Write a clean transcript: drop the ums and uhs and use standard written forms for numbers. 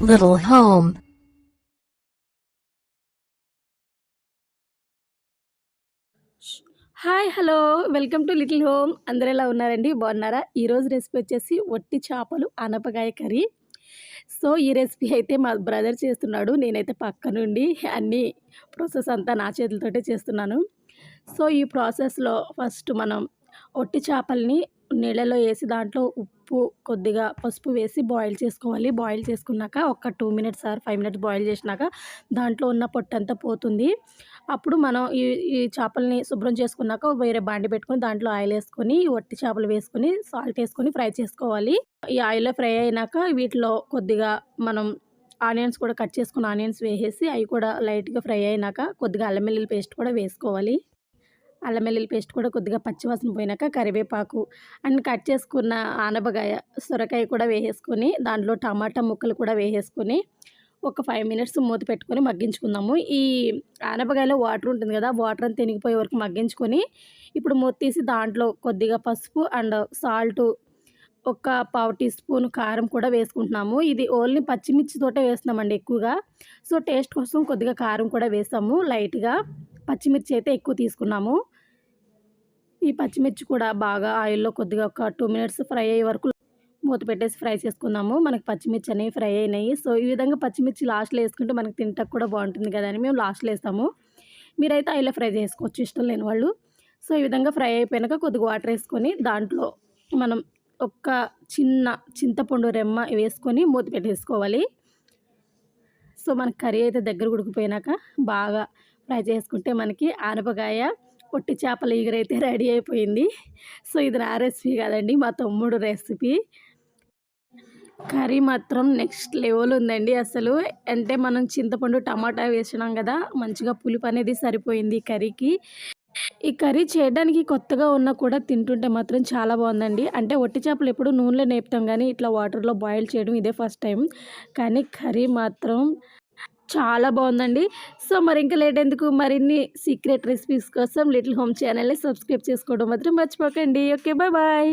little home. Hi hello welcome to little home. అందరూ ఎలా ఉన్నారండి? బాగున్నారా? ఈరోజు రెసిపీ వచ్చేసి వట్టి చేపలు ఆనపకాయ కర్రీ. సో ఈ రెసిపీ అయితే మా బ్రదర్ చేస్తున్నాడు. నేనైతే పక్క నుండి అన్ని ప్రాసెస్ అంతా నా చేతులతోటే చేస్తున్నాను. సో ఈ ప్రాసెస్లో ఫస్ట్ మనం వట్టి చేపల్ని నీళ్ళలో వేసి దాంట్లో ఉప్పు కొద్దిగా పసుపు వేసి బాయిల్ చేసుకోవాలి. బాయిల్ చేసుకున్నాక ఒక 2 మినిట్స్ ఆర్ 5 మినిట్స్ బాయిల్ చేసినాక దాంట్లో ఉన్న పొట్టంతా పోతుంది. అప్పుడు మనం ఈ ఈ చేపల్ని శుభ్రం చేసుకున్నాక వేరే బాండి పెట్టుకొని దాంట్లో ఆయిల్ వేసుకొని వట్టి చేపలు వేసుకొని సాల్ట్ వేసుకొని ఫ్రై చేసుకోవాలి. ఈ ఆయిల్లో ఫ్రై అయినాక వీటిలో కొద్దిగా మనం ఆనియన్స్ కూడా కట్ చేసుకున్న ఆనియన్స్ వేసేసి అవి కూడా లైట్గా ఫ్రై అయినాక కొద్దిగా అల్లం వెల్లుల్లి పేస్ట్ కూడా వేసుకోవాలి. అల్లం వెల్లుల్లి పేస్ట్ కూడా కొద్దిగా పచ్చివాసన పోయినాక కరివేపాకు అండ్ కట్ చేసుకున్న ఆనపకాయ సొరకాయ కూడా వేసేసుకొని దాంట్లో టమాటా ముక్కలు కూడా వేసేసుకొని ఒక 5 మినిట్స్ మూత పెట్టుకొని మగ్గించుకుందాము. ఈ ఆనపకాయలో వాటర్ ఉంటుంది కదా, వాటర్ అంతా తెనిగిపోయే వరకు మగ్గించుకొని ఇప్పుడు మూత తీసి దాంట్లో కొద్దిగా పసుపు అండ్ సాల్టు ఒక పావు టీ స్పూన్ కారం కూడా వేసుకుంటున్నాము. ఇది ఓన్లీ పచ్చిమిర్చితోటే వేస్తున్నామండి ఎక్కువగా. సో టేస్ట్ కోసం కొద్దిగా కారం కూడా వేసాము లైట్గా. పచ్చిమిర్చి అయితే ఎక్కువ తీసుకున్నాము. ఈ పచ్చిమిర్చి కూడా బాగా ఆయిల్లో కొద్దిగా ఒక 2 మినిట్స్ ఫ్రై అయ్యే వరకు మూత పెట్టేసి ఫ్రై చేసుకుందాము. మనకి పచ్చిమిర్చి అనేవి ఫ్రై అయినాయి. సో ఈ విధంగా పచ్చిమిర్చి లాస్ట్లో వేసుకుంటే మనకి తింటకు కూడా బాగుంటుంది కదా అని మేము లాస్ట్లో వేస్తాము. మీరైతే ఆయిల్లో ఫ్రై చేసుకోవచ్చు ఇష్టం లేని వాళ్ళు. సో ఈ విధంగా ఫ్రై అయిపోయాక కొద్దిగా వాటర్ వేసుకొని దాంట్లో మనం ఒక చిన్న చింతపండు రెమ్మ వేసుకొని మూత పెట్టేసుకోవాలి. సో మనకి కర్రీ అయితే దగ్గర ఉడికిపోయినాక బాగా ఫ్రై చేసుకుంటే మనకి ఆనపకాయ పొట్టి చేపల ఈగరైతే రెడీ అయిపోయింది. సో ఇది నా రెసిపీ కాదండి, మా తమ్ముడు రెసిపీ. కర్రీ మాత్రం నెక్స్ట్ లెవెల్ ఉందండి అసలు. అంటే మనం చింతపండు టమాటా వేసినాం కదా, మంచిగా పులుపు అనేది సరిపోయింది కర్రీకి. ఈ కర్రీ చేయడానికి కొత్తగా ఉన్నా కూడా తింటుంటే మాత్రం చాలా బాగుందండి. అంటే వట్టి చేపలు ఎప్పుడు నూనెలో నేపుతాం కానీ ఇట్లా వాటర్లో బాయిల్ చేయడం ఇదే ఫస్ట్ టైం. కానీ కర్రీ మాత్రం చాలా బాగుందండి. సో మరి ఇంకా లేట్ ఎందుకు, మరిన్ని సీక్రెట్ రెసిపీస్ కోసం లిటిల్ హోమ్ ఛానల్ని సబ్స్క్రైబ్ చేసుకోవడం మాత్రం మర్చిపోకండి. Okay, bye bye.